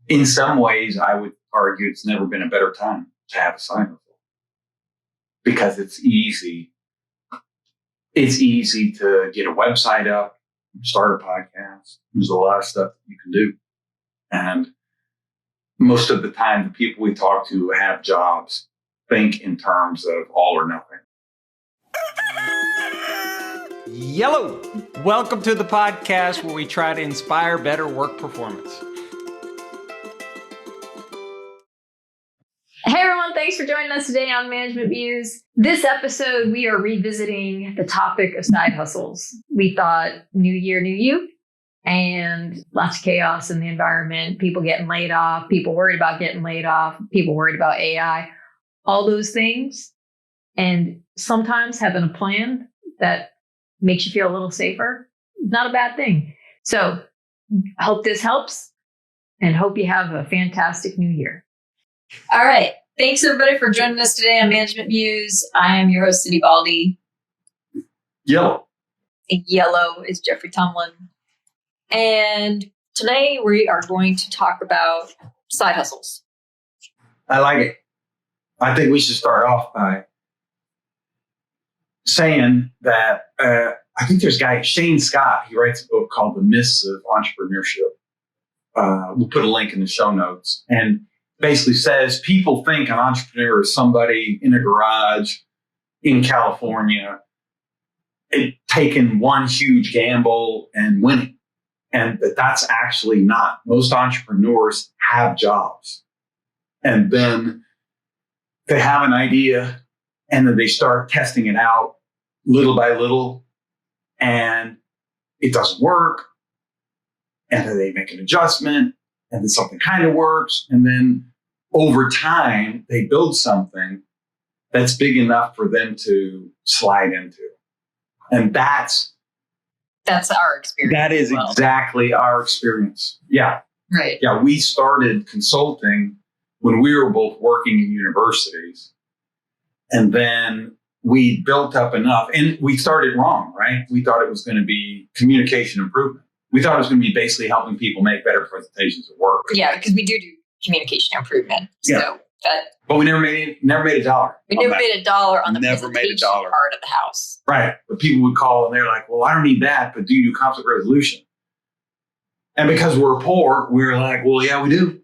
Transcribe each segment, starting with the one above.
in some ways, I would argue it's never been a better time to have a side hustle because it's easy. It's easy to get a website up, start a podcast. There's a lot of stuff that you can do. And most of the time, the people we talk to who have jobs think in terms of all or nothing. Yellow! Welcome to the podcast where we try to inspire better work performance. Hey everyone, thanks for joining us today on Management Muse. This episode, we are revisiting the topic of side hustles. We thought new year, new you, and lots of chaos in the environment, people getting laid off, people worried about getting laid off, people worried about AI, all those things. And sometimes having a plan that makes you feel a little safer, not a bad thing. So I hope this helps and hope you have a fantastic new year. All right. Thanks, everybody, for joining us today on Management Muse. I am your host, Cindi Baldi. Yellow. Yellow is Geoffrey Tumlin. And today we are going to talk about side hustles. I like it. I think we should start off by saying that I think there's a guy, Shane Scott, he writes a book called The Myths of Entrepreneurship. We'll put a link in the show notes. And basically says people think an entrepreneur is somebody in a garage in California taking one huge gamble and winning. And that's actually not. Most entrepreneurs have jobs. And then they have an idea and then they start testing it out little by little and it doesn't work. And then they make an adjustment. And then something kind of works. And then over time, they build something that's big enough for them to slide into. And that's our experience. That is exactly our experience. Yeah. Right. Yeah. We started consulting when we were both working in universities. And then we built up enough. And we started wrong, right? We thought it was going to be communication improvement. We thought it was going to be basically helping people make better presentations at work. Yeah, because we do communication improvement. So but we never made a dollar. We never made a dollar on the never made a dollar part of the house. Right. But people would call and they're like, well, I don't need that, but do you do conflict resolution? And because we're poor, we were like, well, yeah, we do.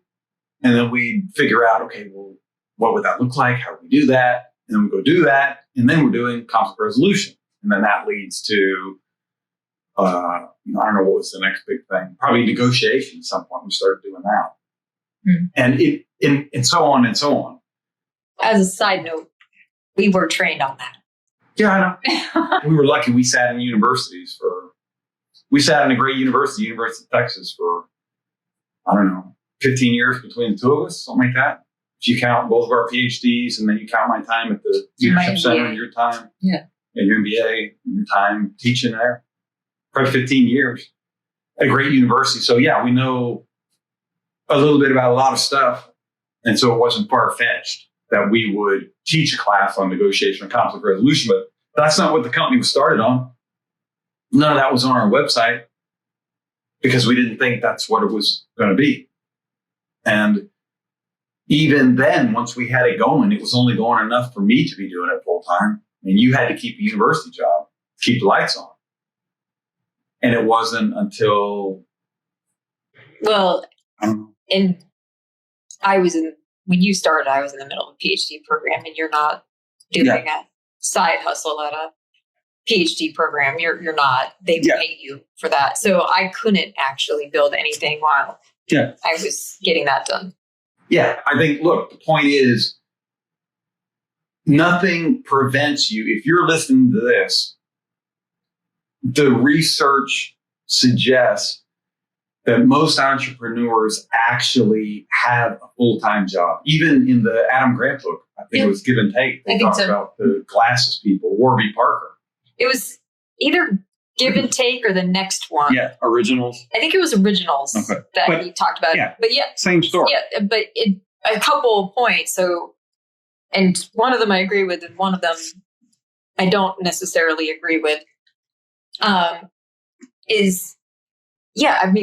And then we figure out, okay, well, what would that look like? How do we do that? And then we go do that. And then we're doing conflict resolution. And then that leads to I don't know what was the next big thing. Probably negotiation at some point. We started doing that. And so on and so on. As a side note, we were trained on that. Yeah, I know. We were lucky. We sat in a great university, University of Texas for, 15 years between the two of us, something like that. If you count both of our PhDs and then you count my time at the Leadership Center and your time. Yeah. And your MBA, and your time teaching there. Probably 15 years at a great university. So yeah, we know a little bit about a lot of stuff. And so it wasn't far-fetched that we would teach a class on negotiation and conflict resolution, but that's not what the company was started on. None of that was on our website because we didn't think that's what it was going to be. And even then, once we had it going, it was only going enough for me to be doing it full time. And you had to keep a university job, keep the lights on. And it wasn't until... Well, when you started, I was in the middle of a PhD program, and you're not doing a side hustle at a PhD program. You're not. They pay you for that. So I couldn't actually build anything while I was getting that done. Yeah, I think, look, the point is nothing prevents you. If you're listening to this, the research suggests that most entrepreneurs actually have a full-time job. Even in the Adam Grant book, I think it was Give and Take. They talked about the glasses people, Warby Parker. It was either Give and Take or the next one. Yeah, Originals. I think it was Originals that he talked about. Yeah, but same story. Yeah, but a couple of points. So, and one of them I agree with, and one of them I don't necessarily agree with.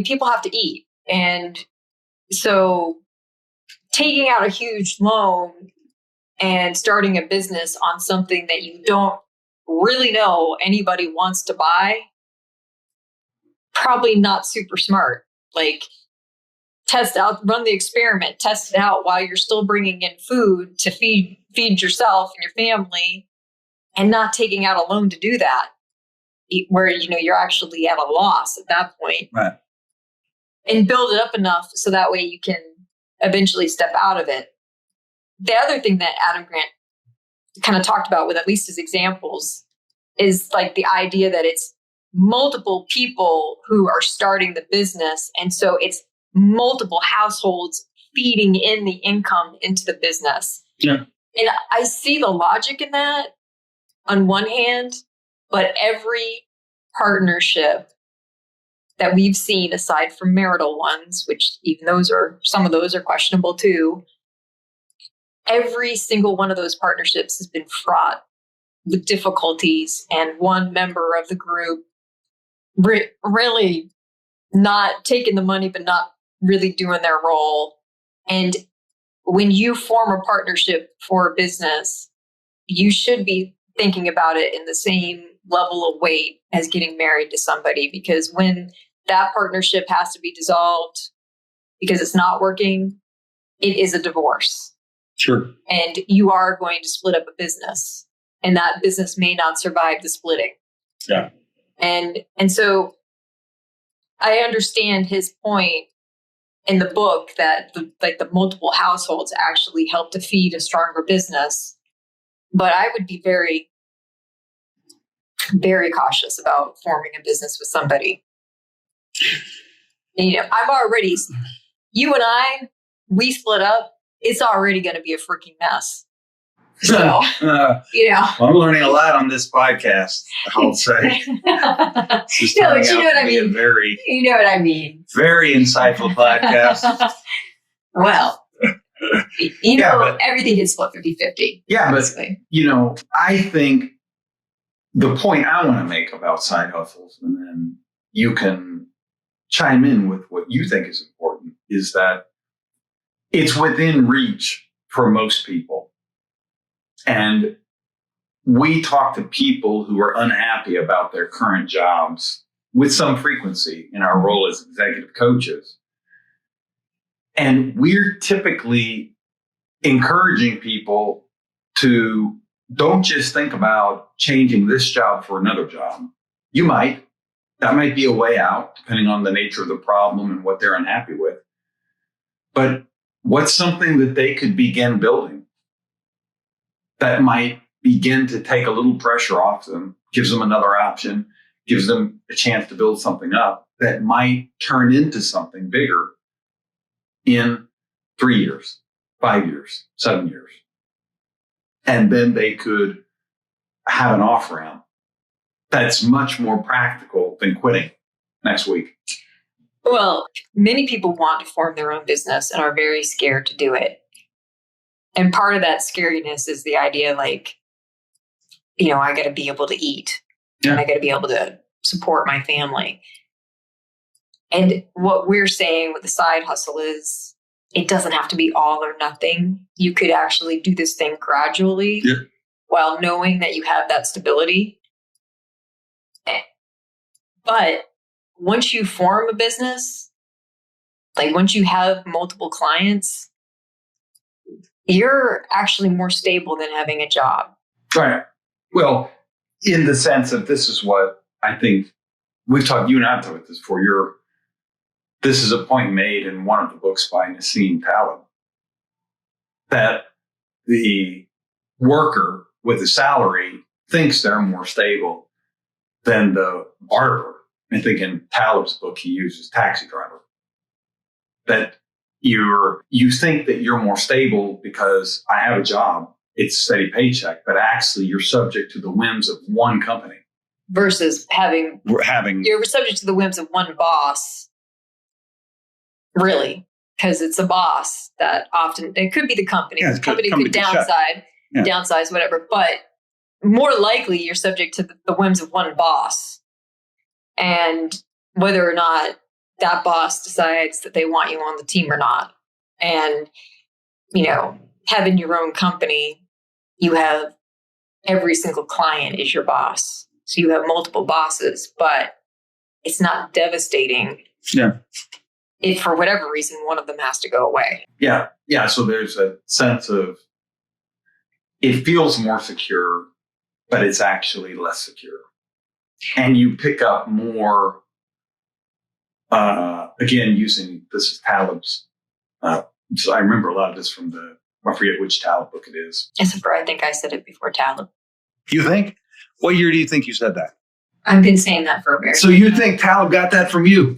People have to eat, and So taking out a huge loan and starting a business on something that you don't really know anybody wants to buy, probably not super smart. Like, test out, run the experiment, test it out while you're still bringing in food to feed yourself and your family, and not taking out a loan to do that, where you're actually at a loss at that point. Right. And build it up enough so that way you can eventually step out of it. The other thing that Adam Grant kind of talked about with at least his examples is like the idea that it's multiple people who are starting the business. And so it's multiple households feeding in the income into the business. Yeah. And I see the logic in that on one hand, but every partnership that we've seen, aside from marital ones, which even some of those are questionable too, every single one of those partnerships has been fraught with difficulties, and one member of the group really not taking the money, but not really doing their role. And when you form a partnership for a business, you should be thinking about it in the same level of weight as getting married to somebody, because when that partnership has to be dissolved because it's not working, it is a divorce. Sure. And you are going to split up a business, and that business may not survive the splitting. Yeah. And so I understand his point in the book that the multiple households actually help to feed a stronger business. But I would be very, very cautious about forming a business with somebody. I'm already, you and I, we split up, it's already going to be a freaking mess. So, well, I'm learning a lot on this podcast, I'll say. It's No, but you know turning what out I to be a mean. very, You know what I mean. very insightful podcast. Well, but- everything gets split 50-50. Yeah, but, basically. I think the point I want to make about side hustles, and then you can chime in with what you think is important, is that it's within reach for most people. And we talk to people who are unhappy about their current jobs with some frequency in our role as executive coaches. And we're typically encouraging people to don't just think about changing this job for another job. You might. That might be a way out, depending on the nature of the problem and what they're unhappy with. But what's something that they could begin building that might begin to take a little pressure off them, gives them another option, gives them a chance to build something up that might turn into something bigger in 3 years, 5 years, 7 years. And then they could have an off-ramp that's much more practical than quitting next week. Well, many people want to form their own business and are very scared to do it. And part of that scariness is the idea I got to be able to eat. Yeah. And I got to be able to support my family. And what we're saying with the side hustle is it doesn't have to be all or nothing. You could actually do this thing gradually while knowing that you have that stability. But once you form a business, once you have multiple clients, you're actually more stable than having a job. Right. Well, in the sense of this is what I think we've talked, you and I have talked about this before. This is a point made in one of the books by Nassim Taleb that the worker with a salary thinks they're more stable than the barber. I think in Taleb's book, he uses taxi driver. That you think that you're more stable because I have a job, it's a steady paycheck, but actually you're subject to the whims of one company. Versus you're subject to the whims of one boss, really, because it's a boss that often, it could be the company. Yeah, the company could downsize, whatever, but more likely you're subject to the whims of one boss. And whether or not that boss decides that they want you on the team or not. And, having your own company, you have every single client is your boss. So you have multiple bosses, but it's not devastating. Yeah. If for whatever reason, one of them has to go away. Yeah. Yeah. So there's a sense of, it feels more secure, but it's actually less secure. And you pick up more, again, using, this is Taleb's. So I remember a lot of this from I forget which Taleb book it is. Except for I think I said it before Taleb. You think? What year do you think you said that? I've been saying that for a very So you think Taleb got that from you?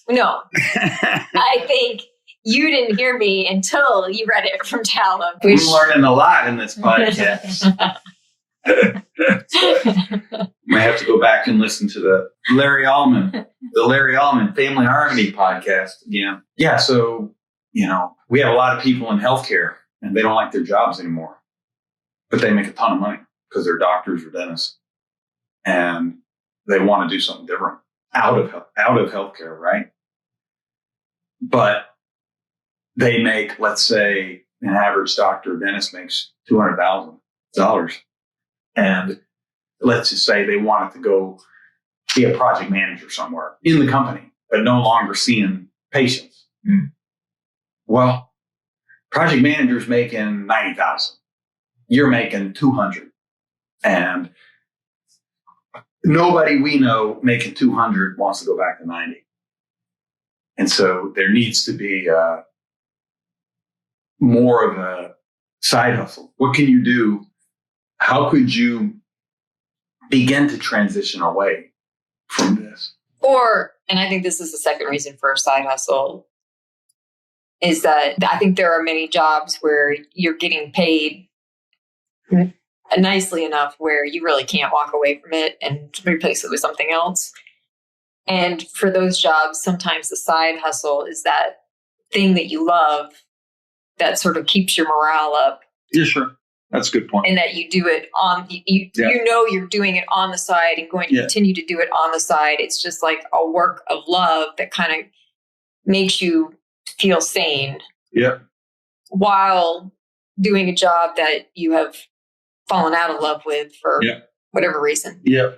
No. I think you didn't hear me until you read it from Taleb. I'm learning a lot in this podcast. Might have to go back and listen to the Larry Allman Family Harmony podcast again. Yeah, so, we have a lot of people in healthcare and they don't like their jobs anymore, but they make a ton of money because they're doctors or dentists and they want to do something different out of healthcare, right? But they make, let's say, an average doctor or dentist makes $200,000. And let's just say they wanted to go be a project manager somewhere in the company, but no longer seeing patients. Mm. Well, project manager's making $90,000. You're making $200,000. And nobody we know making $200,000 wants to go back to $90,000. And so there needs to be more of a side hustle. What can you do? How could you begin to transition away from this? And I think this is the second reason for a side hustle, is that I think there are many jobs where you're getting paid nicely enough where you really can't walk away from it and replace it with something else. And for those jobs, sometimes the side hustle is that thing that you love that sort of keeps your morale up. Yeah, sure. That's a good point. And that you do it you're doing it on the side and going to continue to do it on the side. It's just like a work of love that kind of makes you feel sane. Yeah. While doing a job that you have fallen out of love with for whatever reason. Yeah.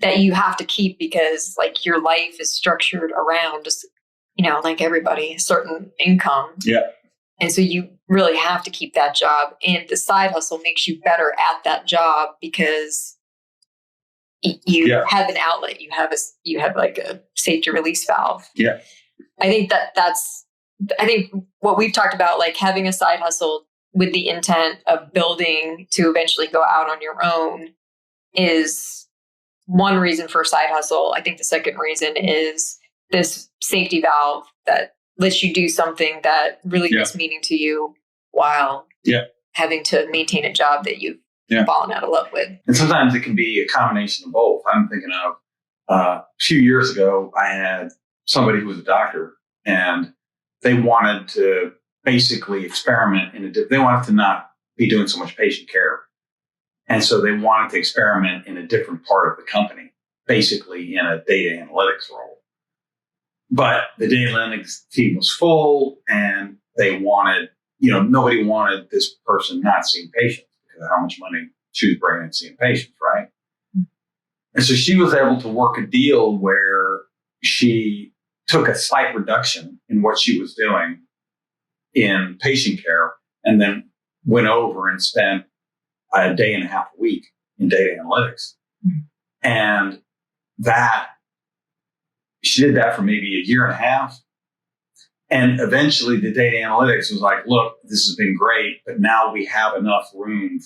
That you have to keep because like your life is structured around just, like everybody, a certain income. Yeah. And so you really have to keep that job. And the side hustle makes you better at that job because you have an outlet. You have like a safety release valve. Yeah. I think I think what we've talked about, like having a side hustle with the intent of building to eventually go out on your own, is one reason for a side hustle. I think the second reason is this safety valve that lets you do something that really gives meaning to you while having to maintain a job that you've fallen out of love with. And sometimes it can be a combination of both. I'm thinking of a few years ago, I had somebody who was a doctor and they wanted to basically experiment they wanted to not be doing so much patient care. And so they wanted to experiment in a different part of the company, basically in a data analytics role. But the data analytics team was full and they wanted, nobody wanted this person not seeing patients because of how much money she was bringing in seeing patients, right? And so she was able to work a deal where she took a slight reduction in what she was doing in patient care and then went over and spent a day and a half a week in data analytics. Mm-hmm. And she did that for maybe a year and a half. And eventually the data analytics was like, look, this has been great, but now we have enough room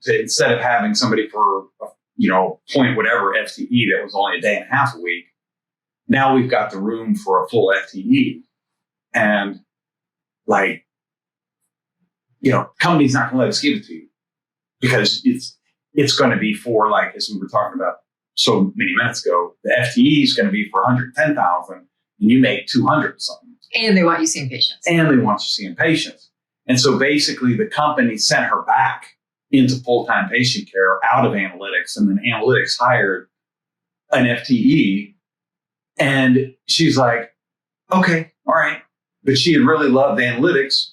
to, instead of having somebody for, point whatever FTE that was only a day and a half a week, now we've got the room for a full FTE. And company's not going to let us give it to you because it's going to be for, like, as we were talking about so many minutes ago, the FTE is going to be for 110,000 and you make 200 something. And they want you seeing patients. And so basically the company sent her back into full-time patient care out of analytics, and then analytics hired an FTE. And she's like, okay, all right. But she had really loved analytics,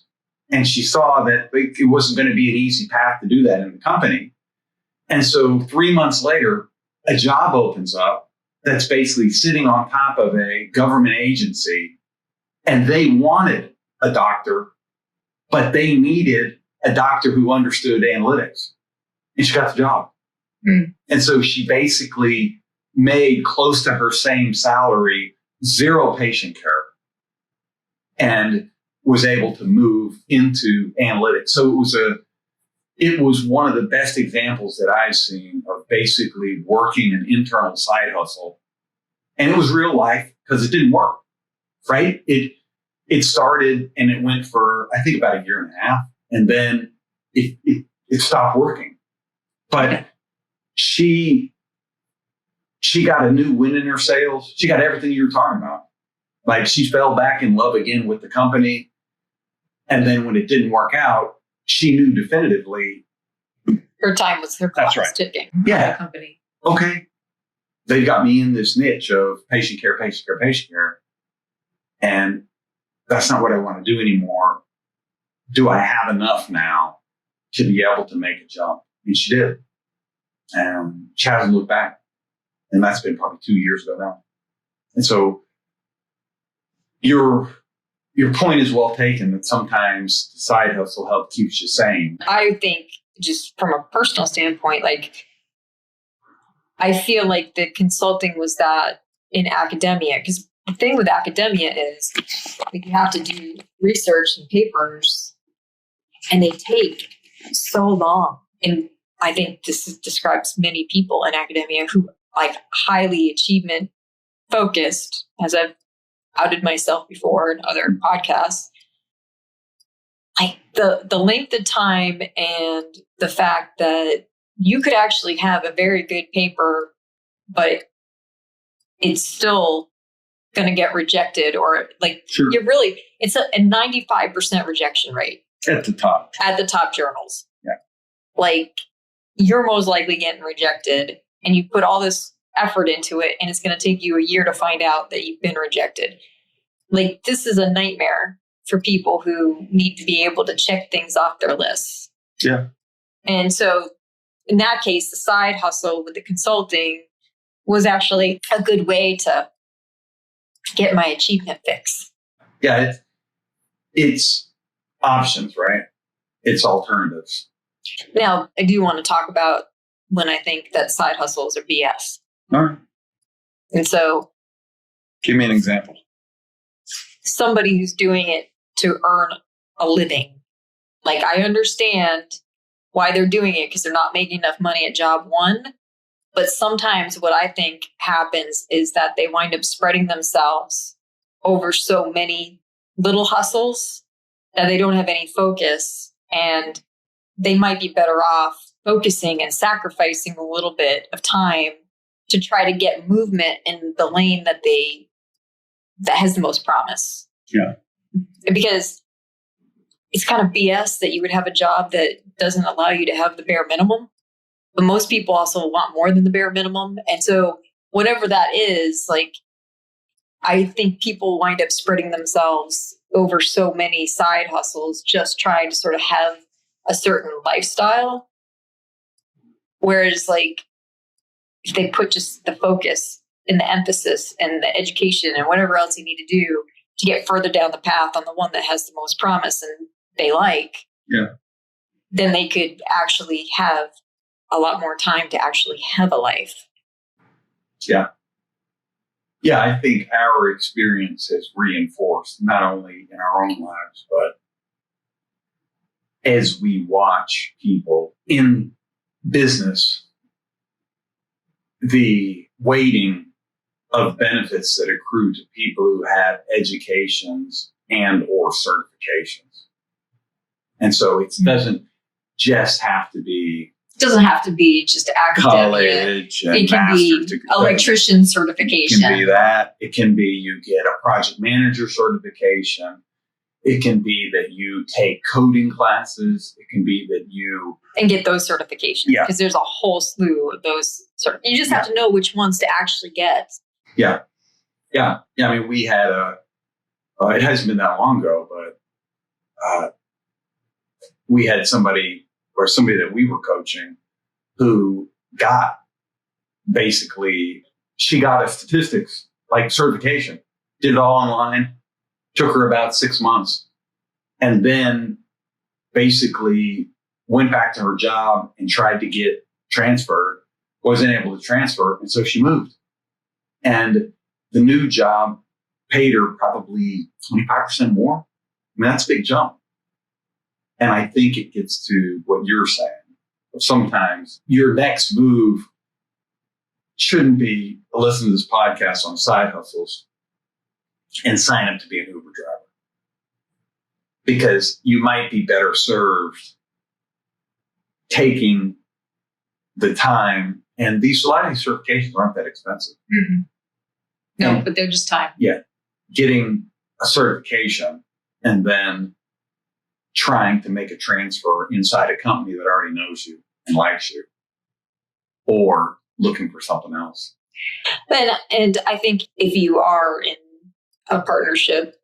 and she saw that it wasn't going to be an easy path to do that in the company. And so 3 months later, a job opens up that's basically sitting on top of a government agency, and they wanted a doctor, but they needed a doctor who understood analytics. And she got the job. And so she basically made close to her same salary, 0 patient care, and was able to move into analytics. So it was one of the best examples that I've seen of basically working an internal side hustle. And it was real life because it didn't work, right? It started and it went for, I think, about a year and a half. And then it stopped working. But she got a new win in her sales. She got everything you were talking about. Like, she fell back in love again with the company. And then when it didn't work out, she knew definitively Her time was That's right. ticking. Yeah. The company. Okay, they've got me in this niche of patient care. And that's not what I want to do anymore. Do I have enough now to be able to make a jump? And she did. And she hasn't looked back. And that's been probably 2 years ago now. And so your point is well taken, that sometimes the side hustle help keeps you sane. I think, just from a personal standpoint, like, I feel like the consulting was that in academia, because the thing with academia is, like, you have to do research and papers, and they take so long. And I think this describes many people in academia who, like, highly achievement focused, as I've outed myself before in other podcasts. Like, the length of time and the fact that you could actually have a very good paper, but it's still going to get rejected, or like, Sure. it's a 95% rejection rate At the top. at the top journals. Yeah. Like, you're most likely getting rejected, and you put all this effort into it, and it's going to take you a year to find out that you've been rejected. Like, this is a nightmare for people who need to be able to check things off their lists. Yeah. And so in that case, the side hustle with the consulting was actually a good way to get my achievement fix. Yeah, it's options, right? It's alternatives. Now, I do want to talk about when I think that side hustles are BS. All right. And so Give me an example. somebody who's doing it to earn a living, like, I understand why they're doing it, because they're not making enough money at job one. But sometimes what I think happens is that they wind up spreading themselves over so many little hustles that they don't have any focus, and they might be better off focusing and sacrificing a little bit of time to try to get movement in the lane that has the most promise. Yeah. Because it's kind of BS that you would have a job that doesn't allow you to have the bare minimum. But most people also want more than the bare minimum. And so whatever that is, like, I think people wind up spreading themselves over so many side hustles, just trying to sort of have a certain lifestyle. Whereas, like, if they put just the focus and the emphasis and the education and whatever else you need to do to get further down the path on the one that has the most promise and they like, Yeah. then they could actually have a lot more time to actually have a life. Yeah. Yeah, I think our experience has reinforced, not only in our own lives, but as we watch people in business, the weighting of benefits that accrue to people who have educations and or certifications. And so it doesn't just have to be It doesn't have to be just academia. college and It can be master's degree. electrician It certification. can be that. It can be you get a project manager certification. It can be that you take coding classes. It can be that you and get those certifications. Yeah. Because there's a whole slew of those. You just have to know which ones to actually get. Yeah. I mean, we had it hasn't been that long ago, but we had somebody that we were coaching who got she got a statistics like certification, did it all online, took her about 6 months, and then basically went back to her job and tried to get transferred, wasn't able to transfer, and so she moved. And the new job paid her probably 25% more. I mean, that's a big jump. And I think it gets to what you're saying. Sometimes your next move shouldn't be listen to this podcast on side hustles and sign up to be an Uber driver. Because you might be better served taking the time, and a lot of these certifications aren't that expensive. Mm-hmm. No, but they're just time. Yeah. Getting a certification and then trying to make a transfer inside a company that already knows you and likes you, or looking for something else. And I think if you are in a partnership,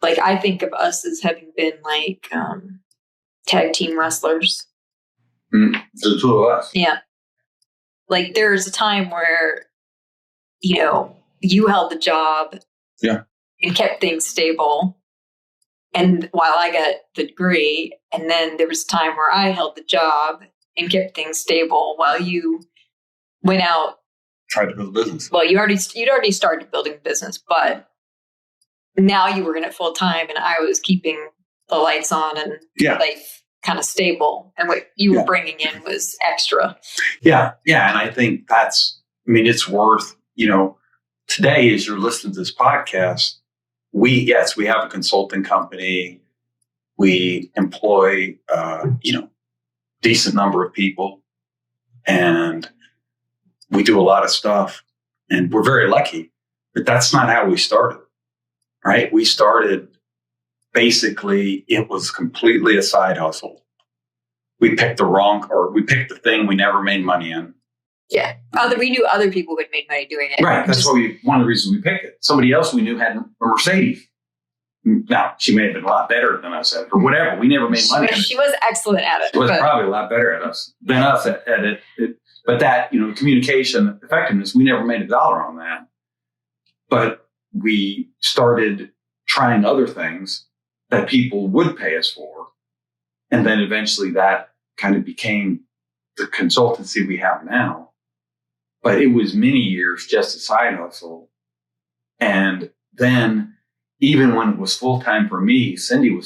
like I think of us as having been like tag team wrestlers. The two of us. Yeah. Like there's a time where, you held the job and kept things stable. And while I got the degree, and then there was a time where I held the job and kept things stable while you went out. Tried to build a business. Well, you'd already started building a business, but now you were in it full time, and I was keeping the lights on and life kind of stable. And what you were bringing in was extra. Yeah. And I think it's worth, today as you're listening to this podcast, we have a consulting company. We employ, decent number of people, and we do a lot of stuff, and we're very lucky, but that's not how we started, right? We started basically, it was completely a side hustle. We picked the thing we never made money in. Yeah. We knew other people who had made money doing it. Right. That's one of the reasons we picked it. Somebody else we knew had a Mercedes. Now, she may have been a lot better than us at it, or whatever. We never made money. She was excellent at it. She was probably a lot better than us at it. But that, communication effectiveness, we never made $1 on that. But we started trying other things that people would pay us for. And then eventually that kind of became the consultancy we have now. But it was many years just a side hustle. And then even when it was full-time for me, Cindi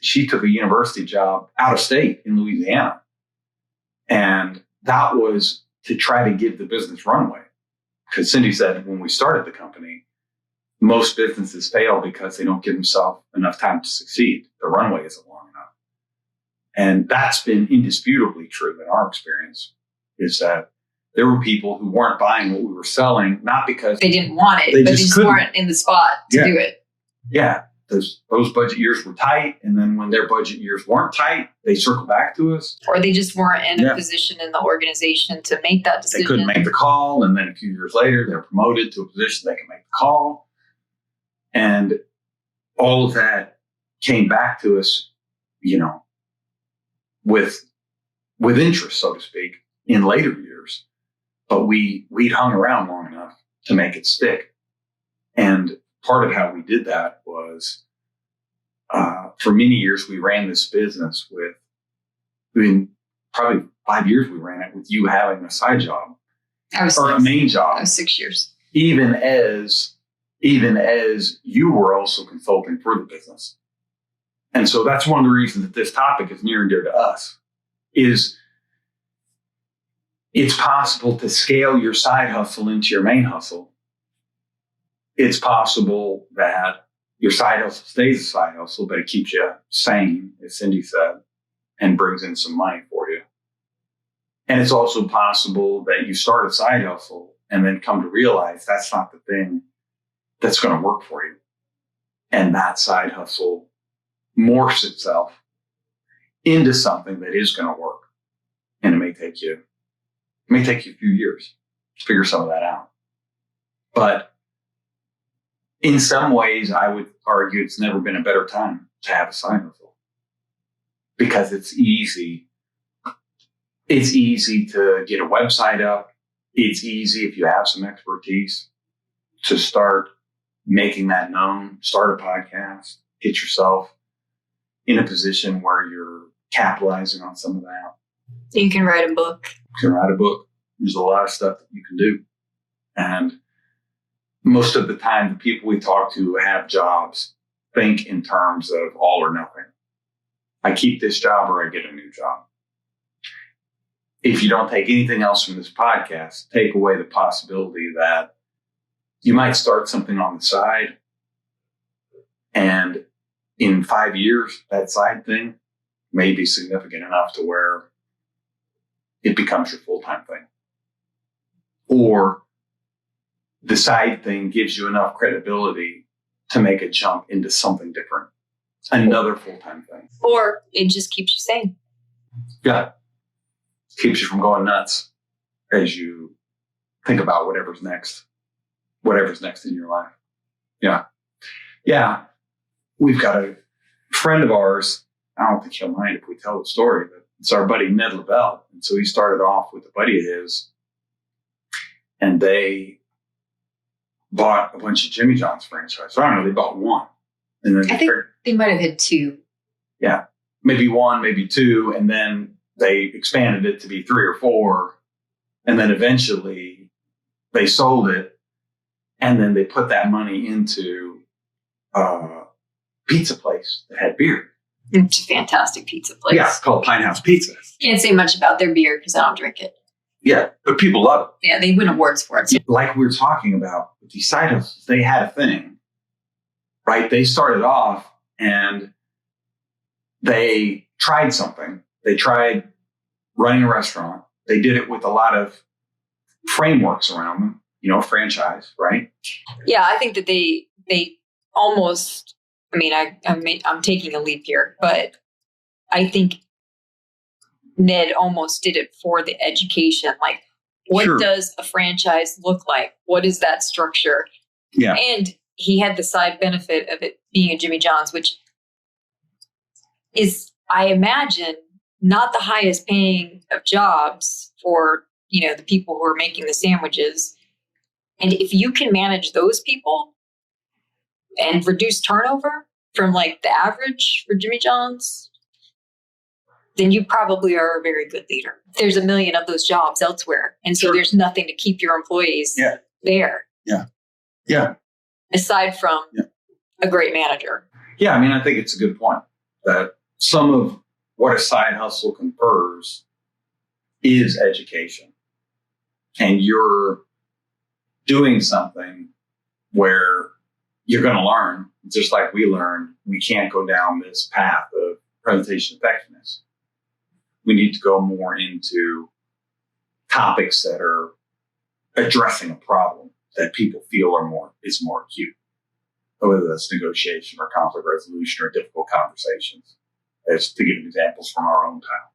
she took a university job out of state in Louisiana. And that was to try to give the business runway. Because Cindi said when we started the company, most businesses fail because they don't give themselves enough time to succeed. The runway isn't long enough. And that's been indisputably true in our experience, is that there were people who weren't buying what we were selling, not because they didn't want it, but they just weren't in the spot to do it. Yeah. Those budget years were tight. And then when their budget years weren't tight, they circled back to us. Or they just weren't in a position in the organization to make that decision. They couldn't make the call. And then a few years later, they're promoted to a position they can make the call. And all of that came back to us, with interest, so to speak, in later years. But we'd hung around long enough to make it stick. And part of how we did that was, for many years, we ran this business probably 5 years we ran it with you having a side job or a main job. I was 6 years. Even as you were also consulting for the business. And so that's one of the reasons that this topic is near and dear to us, is it's possible to scale your side hustle into your main hustle. It's possible that your side hustle stays a side hustle, but it keeps you sane, as Cindi said, and brings in some money for you. And it's also possible that you start a side hustle and then come to realize that's not the thing that's going to work for you. And that side hustle morphs itself into something that is going to work. And it may take you a few years to figure some of that out. But in some ways, I would argue it's never been a better time to have a side hustle, because it's easy. It's easy to get a website up. It's easy, if you have some expertise, to start making that known, start a podcast, get yourself in a position where you're capitalizing on some of that. You can write a book. You can write a book. There's a lot of stuff that you can do. And most of the time, the people we talk to who have jobs think in terms of all or nothing. I keep this job or I get a new job. If you don't take anything else from this podcast, take away the possibility that you might start something on the side, and in 5 years, that side thing may be significant enough to where it becomes your full-time thing. Or the side thing gives you enough credibility to make a jump into something different, another full-time thing. Or it just keeps you sane. Yeah. Keeps you from going nuts as you think about whatever's next in your life. Yeah. Yeah. We've got a friend of ours. I don't think he'll mind if we tell the story, but it's our buddy Ned Lavelle. And so he started off with a buddy of his, and they bought a bunch of Jimmy John's franchises. I don't know, they bought one. And then I think they might have had two. Yeah. Maybe one, maybe two, and then they expanded it to be 3 or 4. And then eventually they sold it. And then they put that money into a pizza place that had beer. It's a fantastic pizza place. Yeah, it's called Pine House Pizza. Can't say much about their beer because I don't drink it. Yeah, but people love it. Yeah, they win awards for it. So. Like we were talking about with these side hustles, they had a thing, right? They started off and they tried something. They tried running a restaurant. They did it with a lot of frameworks around them, franchise, right? Yeah, I think that they almost, I'm taking a leap here, but I think Ned almost did it for the education. Like, what Sure. does a franchise look like? What is that structure? Yeah. And he had the side benefit of it being a Jimmy John's, which is, I imagine, not the highest paying of jobs for, the people who are making the sandwiches. And if you can manage those people and reduce turnover from like the average for Jimmy John's, then you probably are a very good leader. There's a million of those jobs elsewhere. And so there's nothing to keep your employees there. Yeah. Yeah. Aside from a great manager. Yeah. I think it's a good point that some of what a side hustle confers is education. And you're doing something where you're going to learn, just like we learned. We can't go down this path of presentation effectiveness. We need to go more into topics that are addressing a problem that people feel is more acute, whether that's negotiation or conflict resolution or difficult conversations, as to give examples from our own time.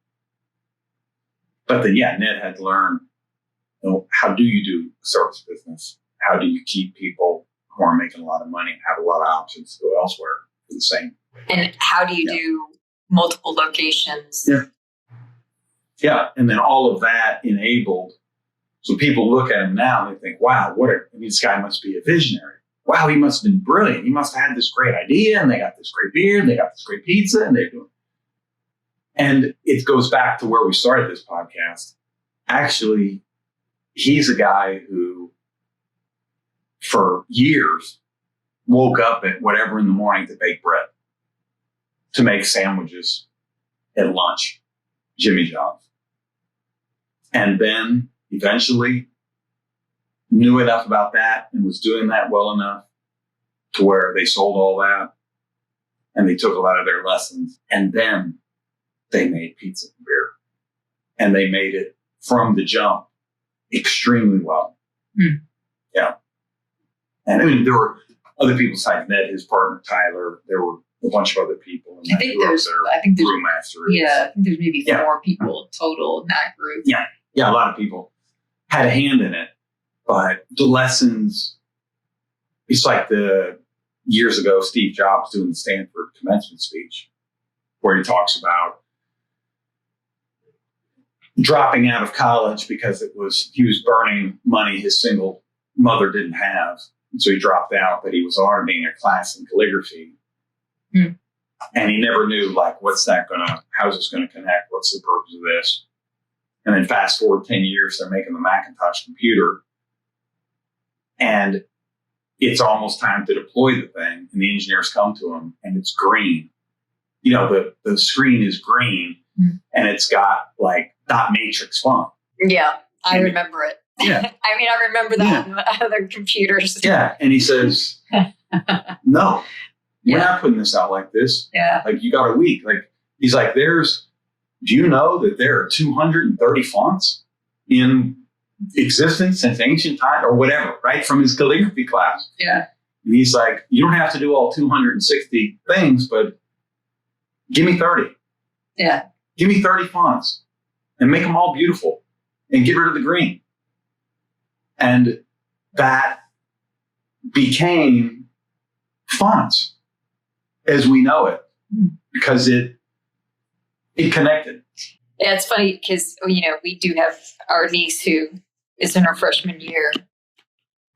But then, Ned had to learn, how do you do a service business? How do you keep people who are making a lot of money and have a lot of options to go elsewhere for the same? And how do you do multiple locations? Yeah. Yeah. And then all of that enabled. So people look at him now and they think, wow, this guy must be a visionary. Wow, he must have been brilliant. He must have had this great idea, and they got this great beer, and they got this great pizza, and they're doing. And it goes back to where we started this podcast. Actually, he's a guy who, for years, woke up at whatever in the morning to bake bread, to make sandwiches at lunch, Jimmy John's. And then eventually knew enough about that and was doing that well enough to where they sold all that and they took a lot of their lessons. And then they made pizza and beer. And they made it from the jump extremely well. Yeah. And there were other people besides Ned, his partner Tyler. There were a bunch of other people. I think there's brewmaster. Yeah, I think there's maybe 4 people total in that group. Yeah, a lot of people had a hand in it, but the lessons. It's like the years ago Steve Jobs doing the Stanford commencement speech, where he talks about dropping out of college because he was burning money his single mother didn't have. And so he dropped out, but he was auditing a class in calligraphy. And he never knew, like, how's this going to connect? What's the purpose of this? And then fast forward 10 years, they're making the Macintosh computer. And it's almost time to deploy the thing. And the engineers come to him and it's green. You know, the screen is green and it's got like dot matrix font. Yeah, I remember it. Yeah. I mean, I remember that on other computers. Yeah. And he says, no, we're not putting this out like this. Yeah. Like, you got a week. Like, he's like, do you know that there are 230 fonts in existence since ancient time or whatever, right? From his calligraphy class. Yeah. And he's like, you don't have to do all 260 things, but give me 30. Yeah. Give me 30 fonts and make them all beautiful and get rid of the green. And that became fonts as we know it because it connected. Yeah, it's funny because, you know, we do have our niece who is in her freshman year.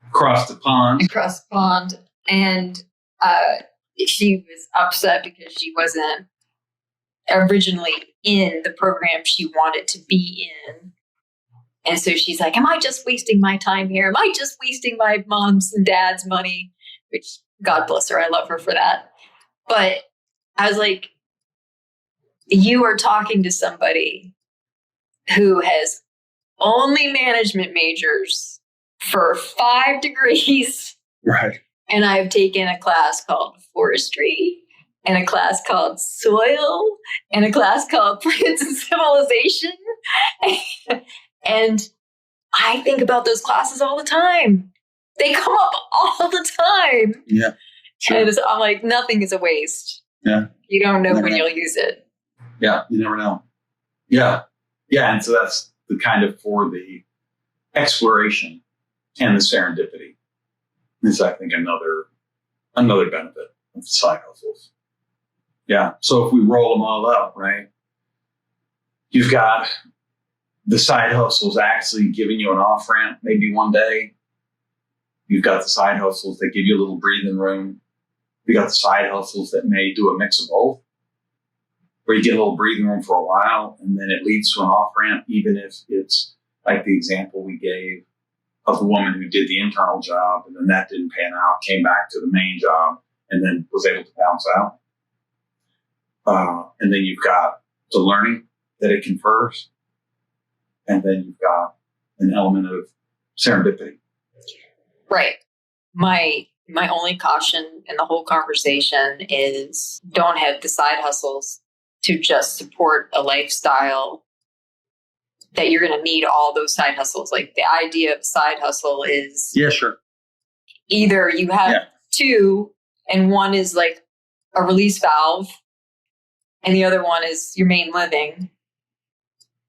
Across the pond. And she was upset because she wasn't originally in the program she wanted to be in. And so she's like, am I just wasting my time here? Am I just wasting my mom's and dad's money? Which, God bless her, I love her for that. But I was like, you are talking to somebody who has only management majors for 5 degrees. Right. And I've taken a class called forestry and a class called soil and a class called plants and civilization. And I think about those classes all the time. They come up all the time. Yeah. Sure. And I'm like, nothing is a waste. Yeah. You don't know when you'll use it. Yeah, you never know. Yeah. Yeah, and so that's the kind of for the exploration and the serendipity. Is, I think, another benefit of side hustles. Yeah. So if we roll them all up, right? You've got the side hustles actually giving you an off ramp maybe one day. You've got the side hustles that give you a little breathing room. You got the side hustles that may do a mix of both, where you get a little breathing room for a while and then it leads to an off ramp, even if it's like the example we gave of the woman who did the internal job and then that didn't pan out, came back to the main job and then was able to bounce out. And then you've got the learning that it confers. And then you've got an element of serendipity. Right. My only caution in the whole conversation is don't have the side hustles to just support a lifestyle that you're going to need all those side hustles. Like, the idea of side hustle is Sure. Either you have 2 and one is like a release valve and the other one is your main living.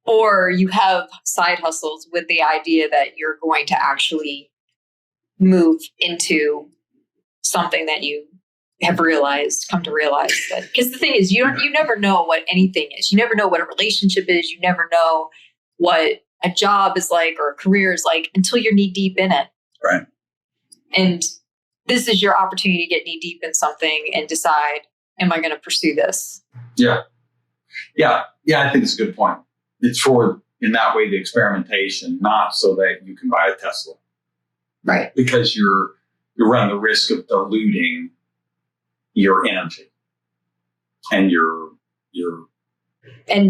Or you have side hustles with the idea that you're going to actually move into something that you have come to realize that. Because the thing is, you never know what anything is. You never know what a relationship is. You never know what a job is like or a career is like until you're knee deep in it. Right. And this is your opportunity to get knee deep in something and decide, am I going to pursue this? Yeah. Yeah. Yeah. I think it's a good point. It's for, in that way, the experimentation, not so that you can buy a Tesla. Right. Because you're running the risk of diluting your energy and your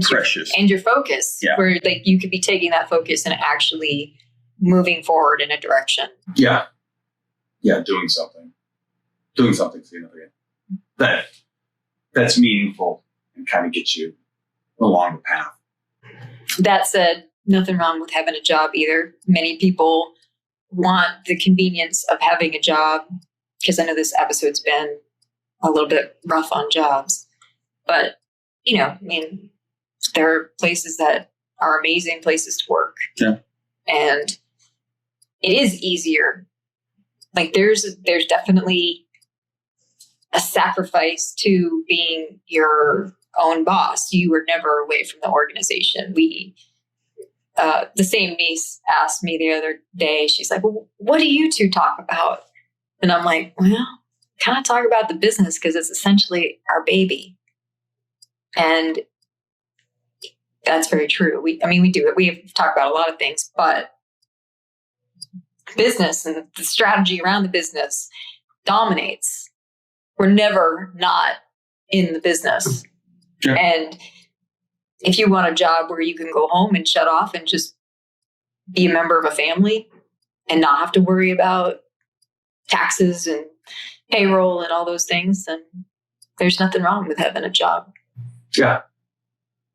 precious and your focus. Yeah. Where like you could be taking that focus and actually moving forward in a direction. Yeah. Yeah. Doing something significant that's meaningful and kind of gets you along the path. That said, nothing wrong with having a job either. Many people want the convenience of having a job because I know this episode's been a little bit rough on jobs, but I mean, there are places that are amazing places to work. Yeah. And it is easier. Like there's definitely a sacrifice to being your own boss. You were never away from the organization. The same niece asked me the other day, she's like, well, what do you two talk about? And I'm like, well, kind of talk about the business because it's essentially our baby. And that's very true. We do it. We talk about a lot of things, but business and the strategy around the business dominates. We're never not in the business. Yeah. And if you want a job where you can go home and shut off and just be a member of a family and not have to worry about taxes and payroll and all those things, then there's nothing wrong with having a job. Yeah.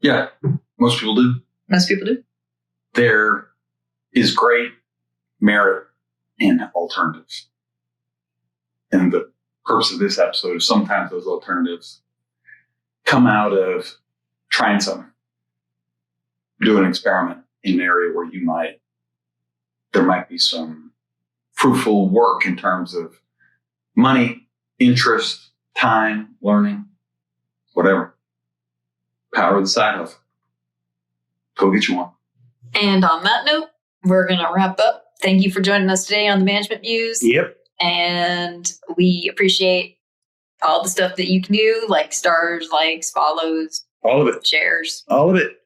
Yeah. Most people do. Most people do. There is great merit in alternatives. And the purpose of this episode is sometimes those alternatives come out of trying something. Do an experiment in an area where there might be some fruitful work in terms of money, interest, time, learning, whatever. Power of the side hustle. Go get you one. And on that note, we're going to wrap up. Thank you for joining us today on the Management Muse. Yep. And we appreciate all the stuff that you can do, like stars, likes, follows, All of it. shares. All of it.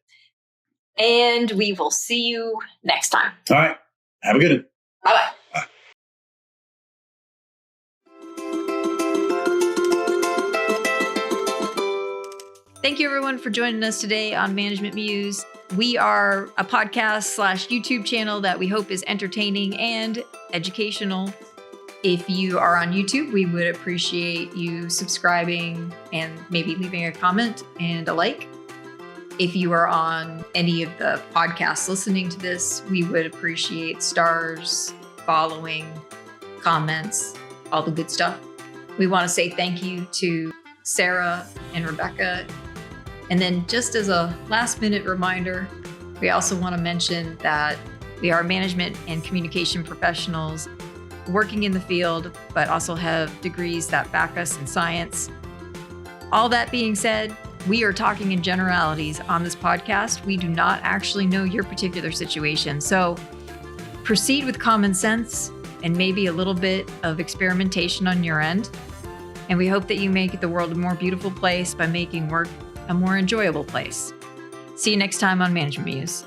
And we will see you next time. All right. Have a good one. Bye-bye. Thank you, everyone, for joining us today on Management Muse. We are a podcast / YouTube channel that we hope is entertaining and educational. If you are on YouTube, we would appreciate you subscribing and maybe leaving a comment and a like. If you are on any of the podcasts listening to this, we would appreciate stars, following, comments, all the good stuff. We want to say thank you to Sarah and Rebecca. And then just as a last minute reminder, we also want to mention that we are management and communication professionals working in the field, but also have degrees that back us in science. All that being said, we are talking in generalities on this podcast. We do not actually know your particular situation. So proceed with common sense and maybe a little bit of experimentation on your end. And we hope that you make the world a more beautiful place by making work a more enjoyable place. See you next time on Management Muse.